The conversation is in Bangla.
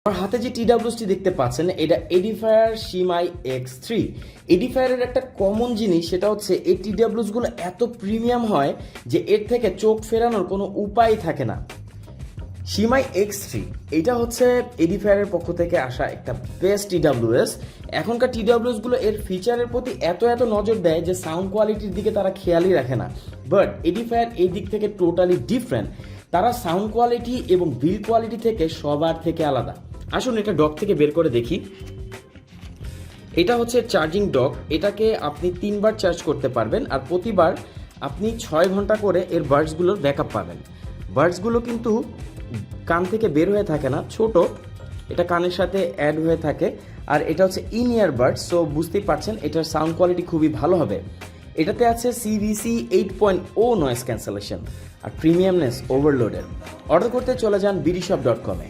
আমার হাতে যে টিডাব্লিউসটি দেখতে পাচ্ছেন এটা এডিফায়ার শিমাই X3। এডিফায়ারের একটা কমন জিনিস সেটা হচ্ছে এই টিডাব্লিউসগুলো এত প্রিমিয়াম হয় যে এর থেকে চোখ ফেরানোর কোনো উপায় থাকে না। শিমাই X3 এটা হচ্ছে এডিফায়ারের পক্ষ থেকে আসা একটা বেস্ট টিডাব্লিউএস। এখনকার টিডাব্লিউএসগুলো এর ফিচারের প্রতি এত নজর দেয় যে সাউন্ড কোয়ালিটির দিকে তারা খেয়ালই রাখে না, বাট এডিফায়ার এই দিক থেকে টোটালি ডিফারেন্ট। তারা সাউন্ড কোয়ালিটি এবং বিল্ড কোয়ালিটি থেকে সবার থেকে আলাদা। আসুন এটা ডক থেকে বের করে দেখি। এটা হচ্ছে চার্জিং ডক, এটাকে আপনি 3বার চার্জ করতে পারবেন আর প্রতিবার আপনি 6 ঘন্টা করে এর বার্ডসগুলোর ব্যাকআপ পাবেন। বার্ডসগুলো কিন্তু কান থেকে বের হয়ে থাকে না, ছোট, এটা কানের সাথে অ্যাড হয়ে থাকে। আর এটা হচ্ছে ইন ইয়ার বার্ডস, সো বুঝতেই পারছেন এটার সাউন্ড কোয়ালিটি খুবই ভালো হবে। এটাতে আছে CVC 8.0 নয়েজ ক্যান্সেলেশন আর প্রিমিয়ামনেস ওভারলোডের। অর্ডার করতে চলে যান bdshop.com-এ।